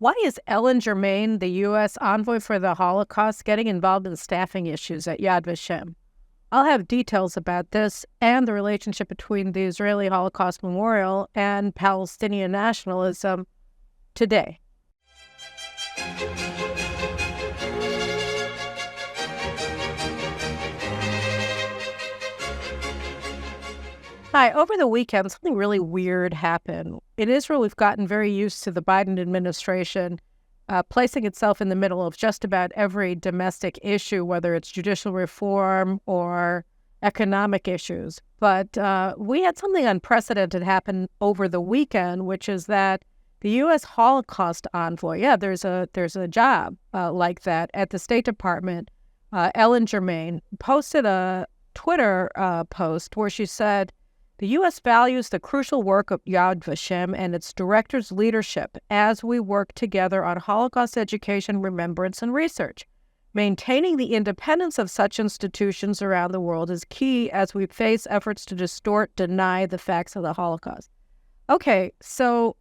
Why is Ellen Germain, the U.S. envoy for the Holocaust, getting involved in staffing issues at Yad Vashem? I'll have details about this and the relationship between the Israeli Holocaust Memorial and Palestinian nationalism today. Hi, over the weekend, something really weird happened. In Israel, we've gotten very used to the Biden administration placing itself in the middle of just about every domestic issue, whether it's judicial reform or economic issues. But we had something unprecedented happen over the weekend, which is that the U.S. Holocaust envoy, there's a job like that at the State Department. Ellen Germain posted a Twitter post where she said, "The U.S. values the crucial work of Yad Vashem and its director's leadership as we work together on Holocaust education, remembrance, and research. Maintaining the independence of such institutions around the world is key as we face efforts to distort, deny the facts of the Holocaust." Okay, so,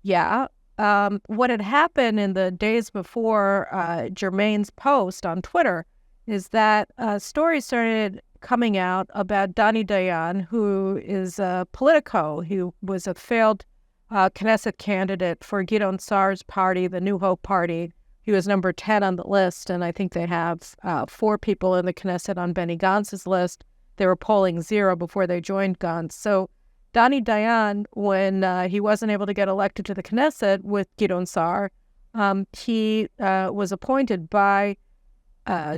what had happened in the days before Germain's post on Twitter is that stories started coming out about Donnie Dayan, who is a Politico. He was a failed Knesset candidate for Gideon Sa'ar's party, the New Hope Party. He was number 10 on the list, and I think they have 4 people in the Knesset on Benny Gantz's list. They were polling 0 before they joined Gantz. So Donnie Dayan, when he wasn't able to get elected to the Knesset with Gideon Sa'ar, he was appointed by Yifat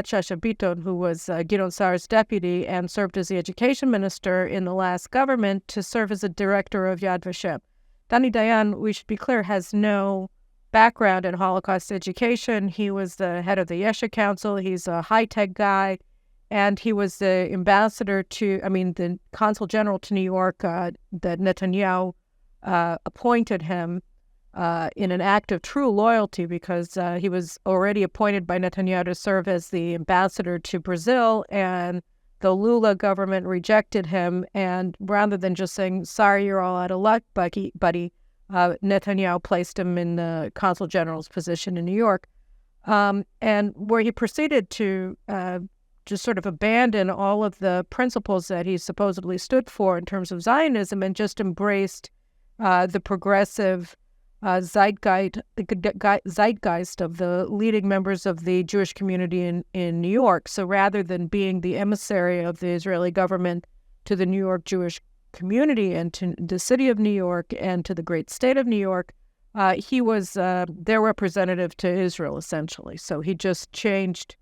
Shasha Biton, who was Gideon Sa'ar's deputy and served as the education minister in the last government, to serve as a director of Yad Vashem. Donnie Dayan, we should be clear, has no background in Holocaust education. He was the head of the Yesha Council. He's a high-tech guy, and he was the the consul general to New York that Netanyahu appointed him in an act of true loyalty, because he was already appointed by Netanyahu to serve as the ambassador to Brazil, and the Lula government rejected him. And rather than just saying, "Sorry, you're all out of luck, buddy," Netanyahu placed him in the consul general's position in New York, and where he proceeded to just sort of abandon all of the principles that he supposedly stood for in terms of Zionism, and just embraced the progressive zeitgeist of the leading members of the Jewish community in New York. So rather than being the emissary of the Israeli government to the New York Jewish community and to the city of New York and to the great state of New York, he was their representative to Israel, essentially. So he just changed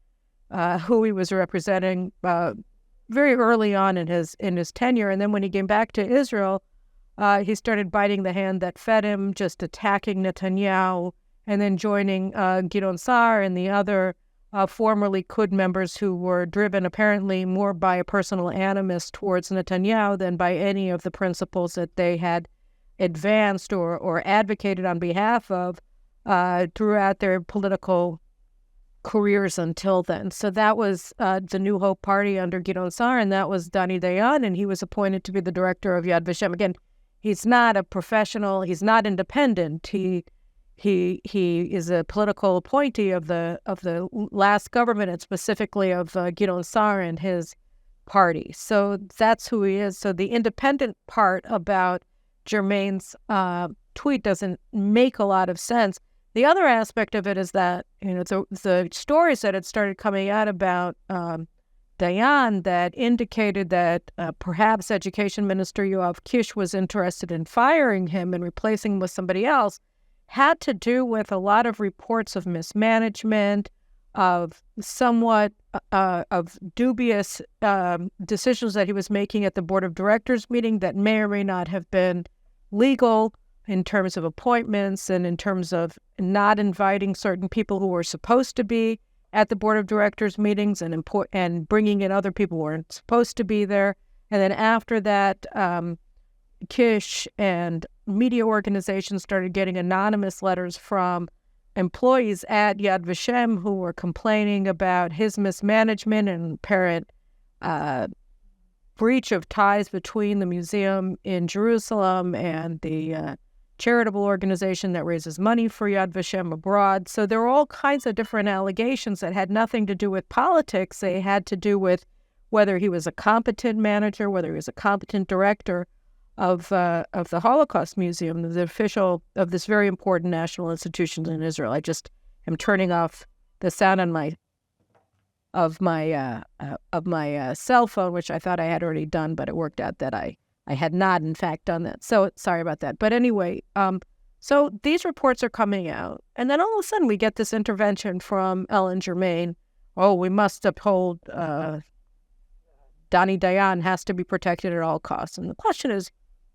who he was representing very early on in his tenure. And then when he came back to Israel, he started biting the hand that fed him, just attacking Netanyahu, and then joining Gideon Sa'ar and the other former Likud members who were driven apparently more by a personal animus towards Netanyahu than by any of the principles that they had advanced or advocated on behalf of throughout their political careers until then. So that was the New Hope Party under Gideon Sa'ar, and that was Donnie Dayan, and he was appointed to be the director of Yad Vashem. Again, he's not a professional. He's not independent. He is a political appointee of the last government, and specifically of Gideon Sa'ar and his party. So that's who he is. So the independent part about Germain's tweet doesn't make a lot of sense. The other aspect of it is that the stories that had started coming out about Dayan that indicated that perhaps Education Minister Yoav Kish was interested in firing him and replacing him with somebody else had to do with a lot of reports of mismanagement, of somewhat of dubious decisions that he was making at the board of directors meeting that may or may not have been legal in terms of appointments and in terms of not inviting certain people who were supposed to be at the board of directors meetings and bringing in other people who weren't supposed to be there. And then after that, Kish and media organizations started getting anonymous letters from employees at Yad Vashem who were complaining about his mismanagement and apparent breach of ties between the museum in Jerusalem and the charitable organization that raises money for Yad Vashem abroad. So there were all kinds of different allegations that had nothing to do with politics. They had to do with whether he was a competent manager, whether he was a competent director of the Holocaust Museum, the official of this very important national institution in Israel. I just am turning off the sound on my cell phone, which I thought I had already done, but it worked out that I had not, in fact, done that. So sorry about that. But anyway, so these reports are coming out, and then all of a sudden we get this intervention from Ellen Germain. Oh, we must uphold Donnie Dayan has to be protected at all costs. And the question is,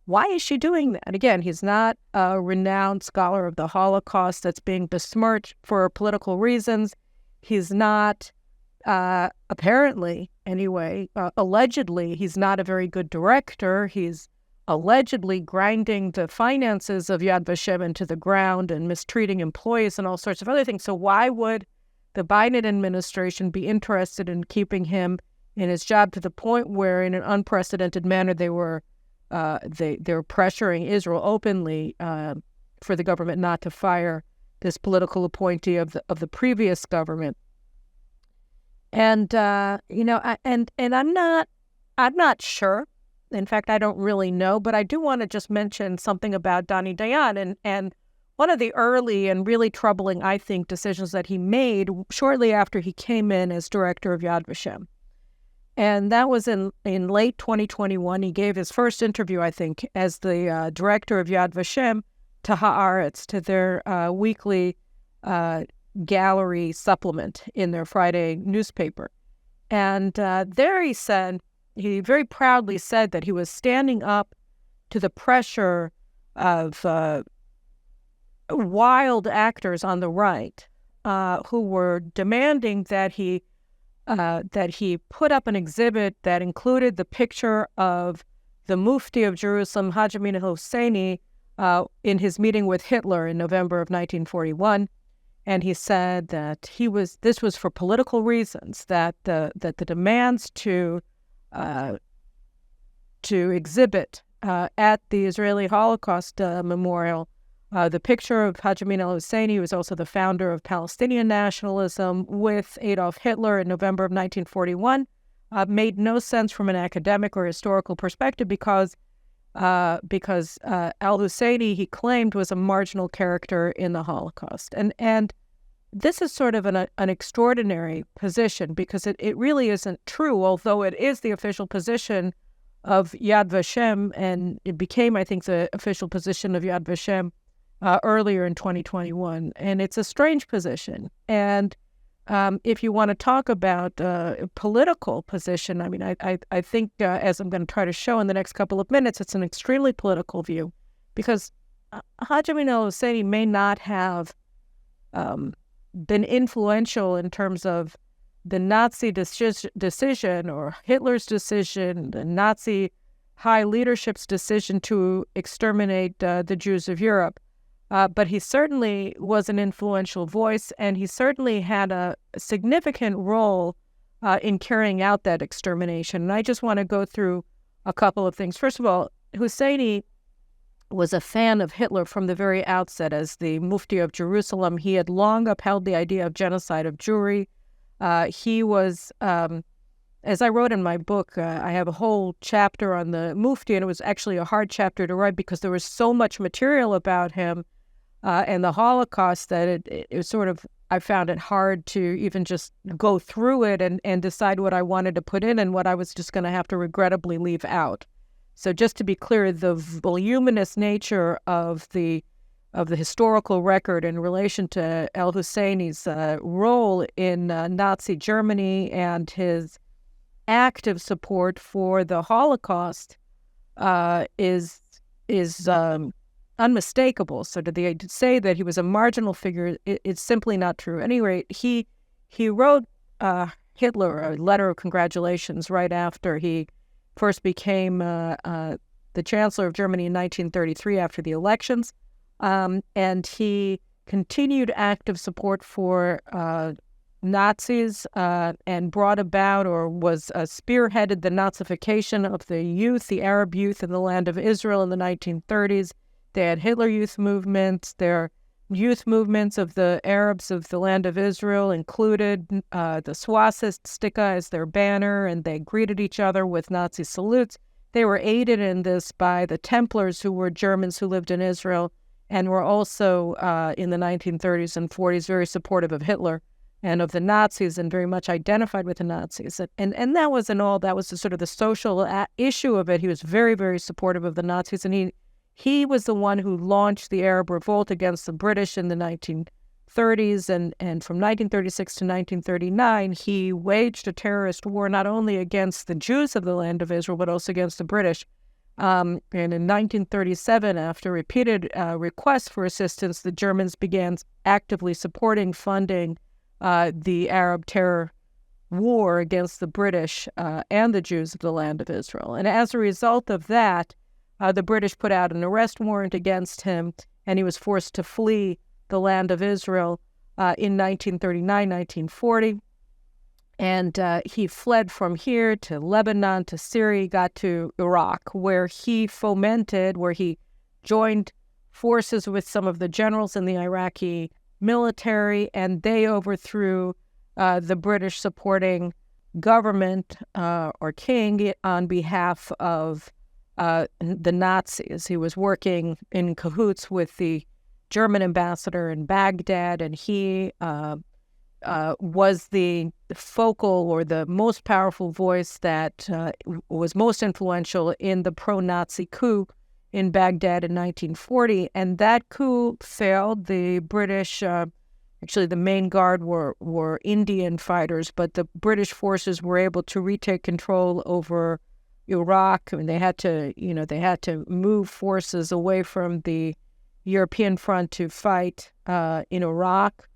why is she doing that? Again, he's not a renowned scholar of the Holocaust that's being besmirched for political reasons. He's not, apparently, anyway, allegedly, he's not a very good director. He's allegedly grinding the finances of Yad Vashem into the ground and mistreating employees and all sorts of other things. So why would the Biden administration be interested in keeping him in his job to the point where, in an unprecedented manner, they were pressuring Israel openly for the government not to fire this political appointee of the previous government? And I'm not sure. In fact, I don't really know, but I do want to just mention something about Donnie Dayan and one of the early and really troubling, I think, decisions that he made shortly after he came in as director of Yad Vashem. And that was in late 2021. He gave his first interview, I think, as the director of Yad Vashem to Haaretz, to their weekly gallery supplement in their Friday newspaper. And there he very proudly said that he was standing up to the pressure of wild actors on the right who were demanding that he put up an exhibit that included the picture of the Mufti of Jerusalem, Haj Amin al-Husseini, in his meeting with Hitler in November of 1941. And he said that this was for political reasons, that the demands to exhibit at the Israeli Holocaust Memorial the picture of Haj Amin al-Husseini, who was also the founder of Palestinian nationalism, with Adolf Hitler in November of 1941, made no sense from an academic or historical perspective because al-Husseini, he claimed, was a marginal character in the Holocaust. And this is sort of an extraordinary position because it really isn't true, although it is the official position of Yad Vashem, and it became, I think, the official position of Yad Vashem earlier in 2021. And it's a strange position. And if you want to talk about a political position, I mean, I think, as I'm going to try to show in the next couple of minutes, it's an extremely political view because Haj Amin al-Husseini may not have been influential in terms of the Nazi decision or Hitler's decision, the Nazi high leadership's decision to exterminate the Jews of Europe. But he certainly was an influential voice, and he certainly had a significant role in carrying out that extermination. And I just want to go through a couple of things. First of all, Husseini was a fan of Hitler from the very outset. As the Mufti of Jerusalem, he had long upheld the idea of genocide of Jewry. He was, as I wrote in my book, I have a whole chapter on the Mufti, and it was actually a hard chapter to write because there was so much material about him and the Holocaust that it was sort of, I found it hard to even just go through it and decide what I wanted to put in and what I was just going to have to regrettably leave out. So just to be clear, the voluminous nature of the historical record in relation to al-Husseini's role in Nazi Germany and his active support for the Holocaust is unmistakable. So to say that he was a marginal figure, it's simply not true. Anyway, he wrote Hitler a letter of congratulations right after he first became the Chancellor of Germany in 1933 after the elections. And he continued active support for Nazis and brought about or was spearheaded the Nazification of the youth, the Arab youth in the land of Israel in the 1930s. They had Hitler Youth movements. Their youth movements of the Arabs of the land of Israel included the swastika as their banner, and they greeted each other with Nazi salutes. They were aided in this by the Templars, who were Germans who lived in Israel and were also in the 1930s and 40s very supportive of Hitler and of the Nazis, and very much identified with the Nazis. And that wasn't all. That was the sort of the social issue of it. He was very, very supportive of the Nazis, and he was the one who launched the Arab Revolt against the British in the 1930s, and from 1936 to 1939, he waged a terrorist war not only against the Jews of the land of Israel, but also against the British. And in 1937, after repeated requests for assistance, the Germans began actively funding the Arab terror war against the British and the Jews of the land of Israel. And as a result of that, the British put out an arrest warrant against him, and he was forced to flee the land of Israel in 1939, 1940. And he fled from here to Lebanon, to Syria, got to Iraq, where he joined forces with some of the generals in the Iraqi military, and they overthrew the British supporting government or king on behalf of the Nazis. He was working in cahoots with the German ambassador in Baghdad, and he was the focal or the most powerful voice that was most influential in the pro-Nazi coup in Baghdad in 1940. And that coup failed. The British, actually the main guard were Indian fighters, but the British forces were able to retake control over Iraq. I mean, they had to move forces away from the European front to fight in Iraq.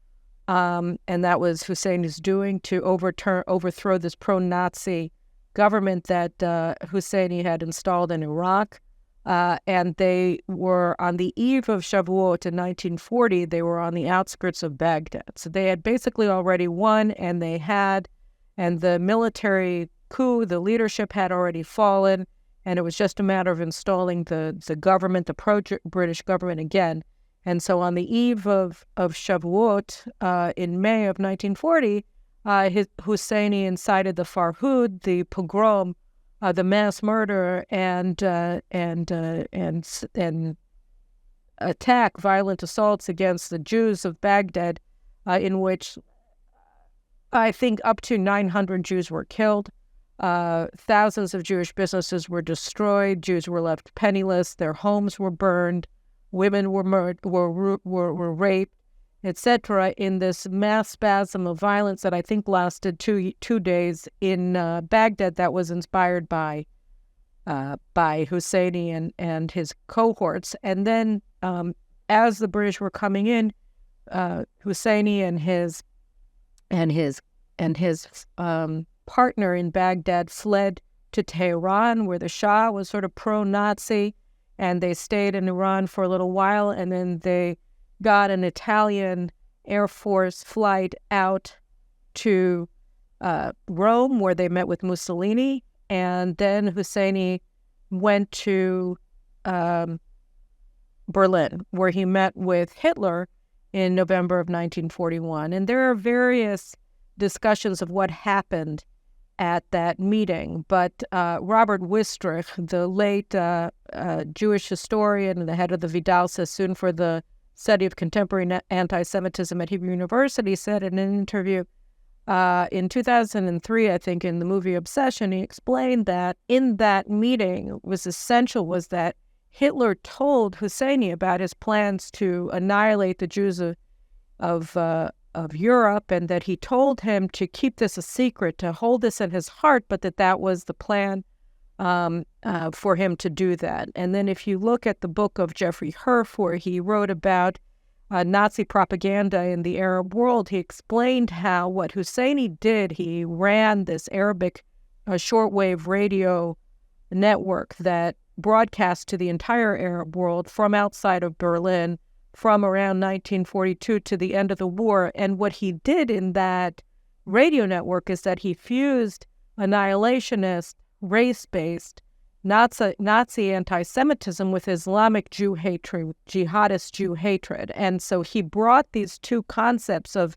And that was Hussein's doing, to overthrow this pro-Nazi government that Husseini had installed in Iraq. And they were on the eve of Shavuot in 1940. They were on the outskirts of Baghdad. So they had basically already won, and the military coup, the leadership had already fallen, and it was just a matter of installing the government, the pro-British government again. And so on the eve of Shavuot in May of 1940, Husseini incited the Farhud, the pogrom, the mass murder, and violent assaults against the Jews of Baghdad, in which I think up to 900 Jews were killed. Thousands of Jewish businesses were destroyed. Jews were left penniless. Their homes were burned. Women were raped, etc. In this mass spasm of violence that I think lasted two days in Baghdad, that was inspired by Husseini and his cohorts. And then, as the British were coming in, Husseini and his partner in Baghdad fled to Tehran, where the Shah was sort of pro-Nazi, and they stayed in Iran for a little while, and then they got an Italian Air Force flight out to Rome, where they met with Mussolini, and then Husseini went to Berlin, where he met with Hitler in November of 1941. And there are various discussions of what happened at that meeting. But Robert Wistrich, the late Jewish historian and the head of the Vidal Sassoon for the study of contemporary anti-Semitism at Hebrew University, said in an interview in 2003, I think, in the movie Obsession, he explained that in that meeting was that Hitler told Husseini about his plans to annihilate the Jews of Europe, and that he told him to keep this a secret, to hold this in his heart, but that was the plan for him to do that. And then if you look at the book of Jeffrey Herf, where he wrote about Nazi propaganda in the Arab world, he explained how what Husseini did, he ran this Arabic shortwave radio network that broadcast to the entire Arab world from outside of Berlin from around 1942 to the end of the war. And what he did in that radio network is that he fused annihilationist, race-based Nazi anti-Semitism with Islamic Jew hatred, jihadist Jew hatred. And so he brought these two concepts of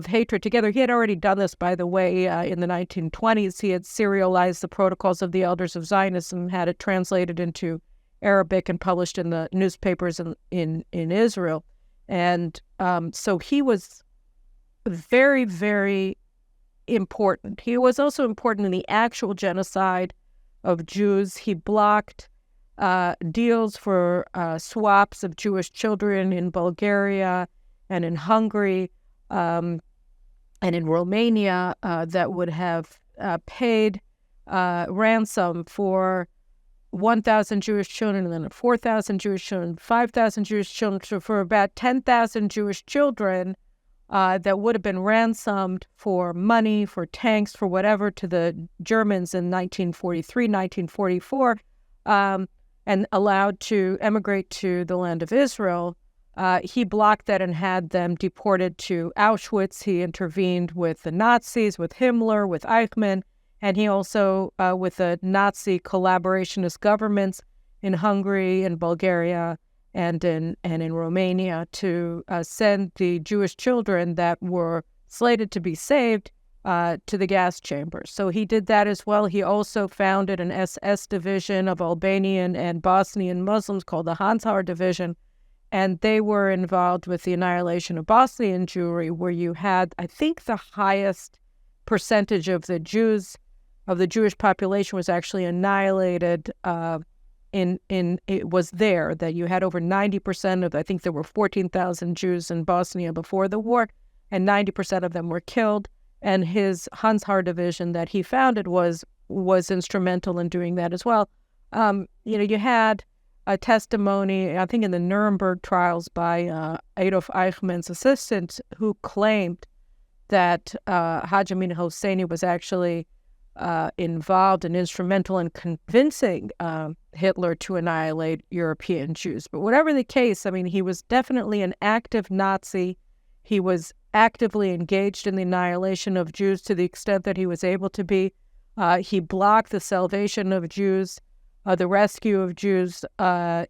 hatred together. He had already done this, by the way, in the 1920s. He had serialized the Protocols of the Elders of Zionism, had it translated into Arabic and published in the newspapers in Israel. And so he was very, very important. He was also important in the actual genocide of Jews. He blocked deals for swaps of Jewish children in Bulgaria and in Hungary and in Romania that would have paid ransom for 1,000 Jewish children, and then 4,000 Jewish children, 5,000 Jewish children, so for about 10,000 Jewish children that would have been ransomed for money, for tanks, for whatever, to the Germans in 1943, 1944, and allowed to emigrate to the land of Israel. He blocked that and had them deported to Auschwitz. He intervened with the Nazis, with Himmler, with Eichmann, and he also, with the Nazi collaborationist governments in Hungary and Bulgaria and in Romania, to send the Jewish children that were slated to be saved to the gas chambers. So he did that as well. He also founded an SS division of Albanian and Bosnian Muslims called the Hansar Division, and they were involved with the annihilation of Bosnian Jewry, where you had, I think, the highest percentage of the Jews, of the Jewish population was actually annihilated. It was there that you had over 90% of, I think there were 14,000 Jews in Bosnia before the war, and 90% of them were killed. And his Hansar division that he founded was instrumental in doing that as well. You had a testimony, I think in the Nuremberg trials, by Adolf Eichmann's assistant, who claimed that Haj Amin Hosseini was actually involved and instrumental in convincing Hitler to annihilate European Jews. But whatever the case, I mean, he was definitely an active Nazi. He was actively engaged in the annihilation of Jews to the extent that he was able to be. He blocked the salvation of Jews, the rescue of Jews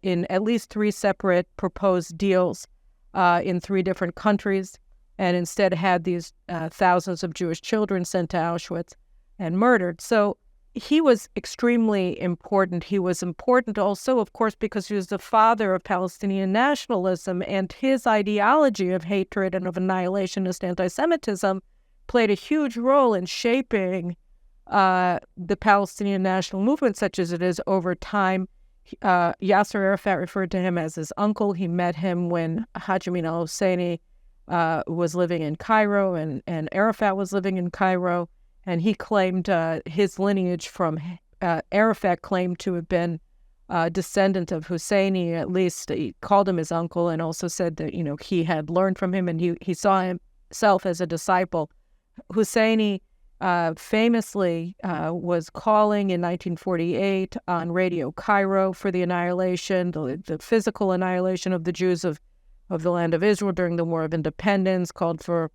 in at least 3 separate proposed deals in 3 different countries, and instead had these thousands of Jewish children sent to Auschwitz and murdered. So he was extremely important. He was important also, of course, because he was the father of Palestinian nationalism, and his ideology of hatred and of annihilationist anti-Semitism played a huge role in shaping the Palestinian national movement, such as it is over time. Yasser Arafat referred to him as his uncle. He met him when Haj Amin al-Husseini was living in Cairo, and Arafat was living in Cairo. And he claimed his lineage from Arafat claimed to have been descendant of Husseini. At least he called him his uncle, and also said that, he had learned from him and he saw himself as a disciple. Husseini famously was calling in 1948 on Radio Cairo for the annihilation, the physical annihilation of the Jews of the land of Israel during the War of Independence, called for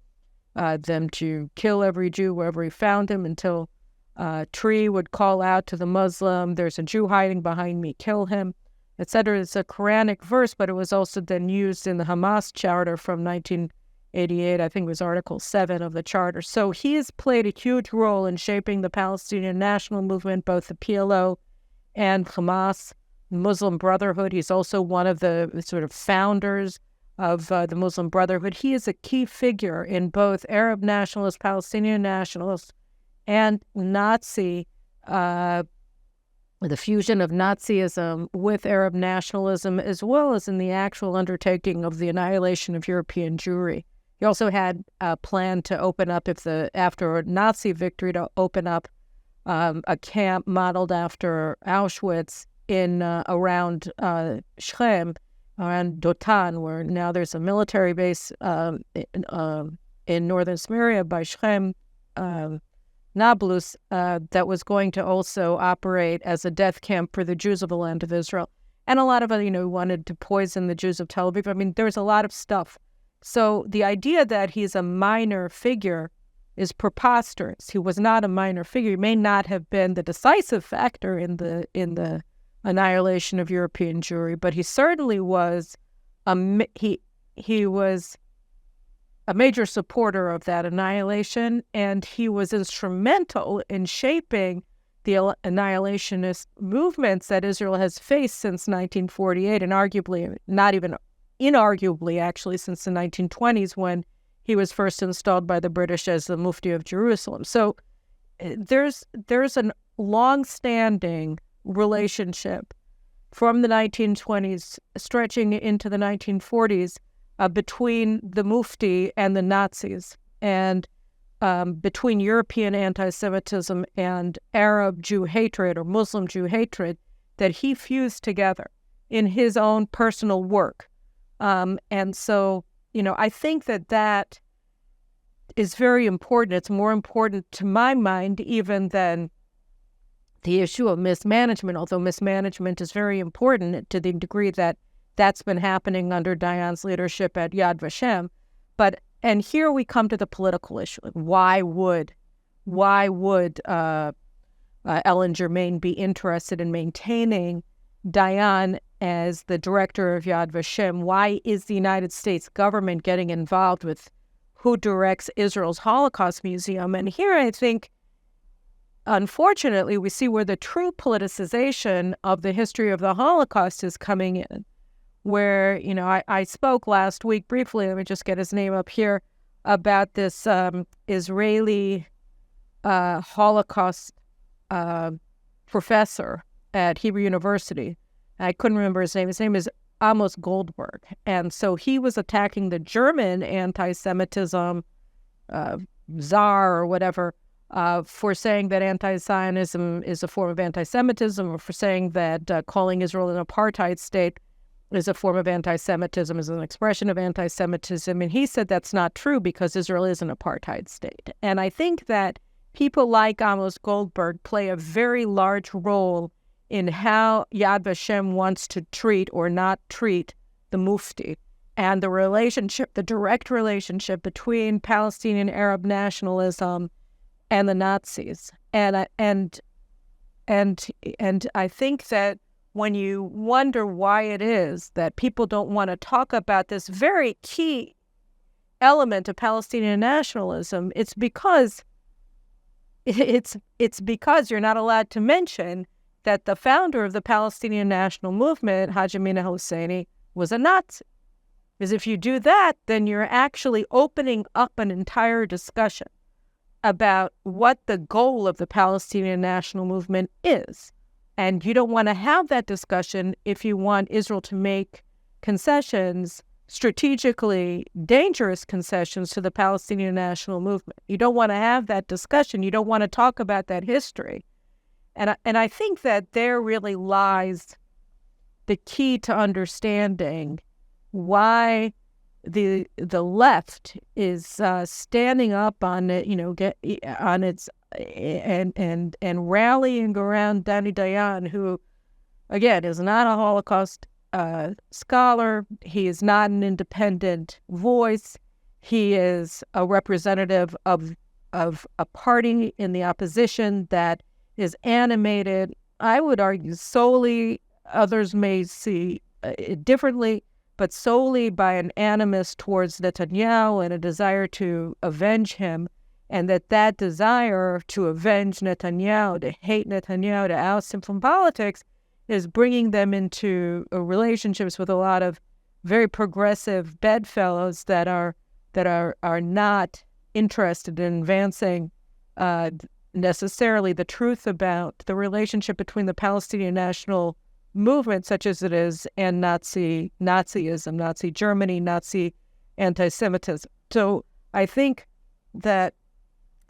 them to kill every Jew wherever he found him, until Tree would call out to the Muslim, "There's a Jew hiding behind me, kill him," etc. It's a Quranic verse, but it was also then used in the Hamas charter from 1988. I think it was Article 7 of the charter. So he has played a huge role in shaping the Palestinian national movement, both the PLO and Hamas, Muslim Brotherhood. He's also one of the sort of founders of the Muslim Brotherhood. He is a key figure in both Arab nationalists, Palestinian nationalists, and Nazi, the fusion of Nazism with Arab nationalism, as well as in the actual undertaking of the annihilation of European Jewry. He also had a plan to open up, after a Nazi victory, to open up a camp modeled after Auschwitz in around Shechem, around Dotan, where now there's a military base in northern Samaria by Shechem, Nablus, that was going to also operate as a death camp for the Jews of the land of Israel. And a lot of other, wanted to poison the Jews of Tel Aviv. I mean, there's a lot of stuff. So the idea that he's a minor figure is preposterous. He was not a minor figure. He may not have been the decisive factor in the annihilation of European Jewry, but he certainly was he was a major supporter of that annihilation, and he was instrumental in shaping the annihilationist movements that Israel has faced since 1948, and arguably, not even inarguably, actually, since the 1920s, when he was first installed by the British as the Mufti of Jerusalem. So there's a long-standing relationship from the 1920s stretching into the 1940s between the Mufti and the Nazis, and between European anti-Semitism and Arab Jew hatred or Muslim Jew hatred that he fused together in his own personal work. And so, I think that is very important. It's more important to my mind even than the issue of mismanagement, although mismanagement is very important to the degree that that's been happening under Dayan's leadership at Yad Vashem. And here we come to the political issue. Why would Ellen Germain be interested in maintaining Dayan as the director of Yad Vashem? Why is the United States government getting involved with who directs Israel's Holocaust Museum? And here I think, unfortunately, we see where the true politicization of the history of the Holocaust is coming in, where, I spoke last week briefly, let me just get his name up here, about this Israeli Holocaust professor at Hebrew University. I couldn't remember his name. His name is Amos Goldberg. And so he was attacking the German anti-Semitism czar or whatever for saying that anti-Zionism is a form of anti-Semitism, or for saying that calling Israel an apartheid state is a form of anti-Semitism, is an expression of anti-Semitism. And he said that's not true because Israel is an apartheid state. And I think that people like Amos Goldberg play a very large role in how Yad Vashem wants to treat or not treat the Mufti, and the direct relationship between Palestinian Arab nationalism and the Nazis. And I think that when you wonder why it is that people don't want to talk about this very key element of Palestinian nationalism, it's because you're not allowed to mention that the founder of the Palestinian national movement, Haji Mina Hosseini, was a Nazi. Because if you do that, then you're actually opening up an entire discussion about what the goal of the Palestinian national movement is. And you don't want to have that discussion if you want Israel to make concessions, strategically dangerous concessions to the Palestinian national movement. You don't want to have that discussion. You don't want to talk about that history. And I think that there really lies the key to understanding why the left is standing up on it, on its and rallying around Donnie Dayan, who, again, is not a Holocaust scholar. He is not an independent voice. He is a representative of a party in the opposition that is animated, I would argue, solely, others may see it differently, but solely by an animus towards Netanyahu and a desire to avenge him, and that desire to avenge Netanyahu, to hate Netanyahu, to oust him from politics, is bringing them into relationships with a lot of very progressive bedfellows that are not interested in advancing necessarily the truth about the relationship between the Palestinian national movement, such as it is, and Nazism, Nazi Germany, Nazi anti-Semitism. So I think that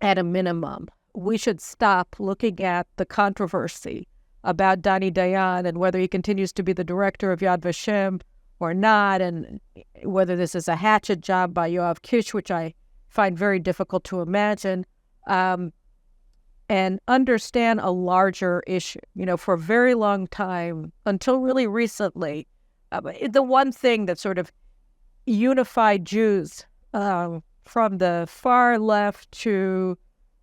at a minimum, we should stop looking at the controversy about Donnie Dayan and whether he continues to be the director of Yad Vashem or not, and whether this is a hatchet job by Yoav Kish, which I find very difficult to imagine, and understand a larger issue. For a very long time, until really recently, the one thing that sort of unified Jews from the far left to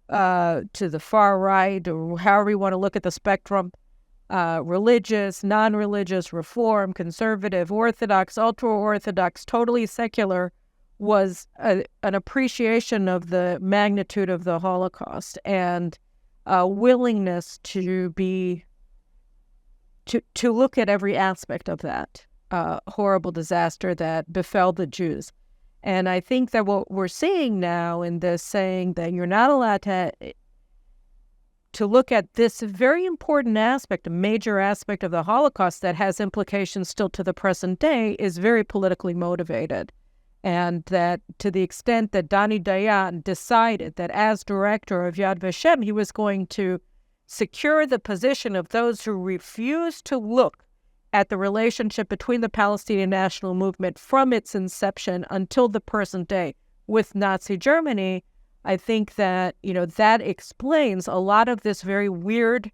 the far right, or however you want to look at the spectrum, religious, non-religious, reform, conservative, orthodox, ultra-orthodox, totally secular, was an appreciation of the magnitude of the Holocaust and a willingness to look at every aspect of that horrible disaster that befell the Jews. And I think that what we're seeing now in this saying that you're not allowed to look at this very important aspect, a major aspect of the Holocaust that has implications still to the present day, is very politically motivated. And that to the extent that Donnie Dayan decided that as director of Yad Vashem, he was going to secure the position of those who refused to look at the relationship between the Palestinian national movement from its inception until the present day with Nazi Germany, I think that, that explains a lot of this very weird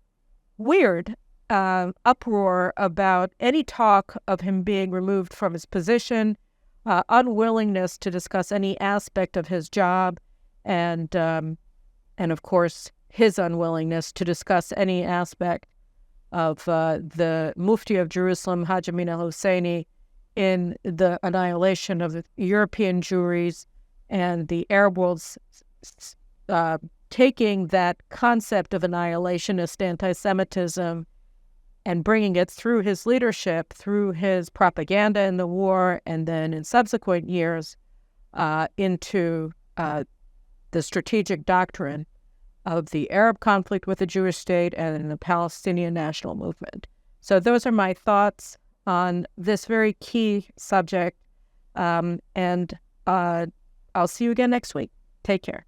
uproar about any talk of him being removed from his position, unwillingness to discuss any aspect of his job, and of course, his unwillingness to discuss any aspect of the Mufti of Jerusalem, Haj Amin al-Husseini, in the annihilation of the European Jewries and the Arab world's taking that concept of annihilationist anti-Semitism and bringing it through his leadership, through his propaganda in the war, and then in subsequent years into the strategic doctrine of the Arab conflict with the Jewish state and the Palestinian national movement. So those are my thoughts on this very key subject. And I'll see you again next week. Take care.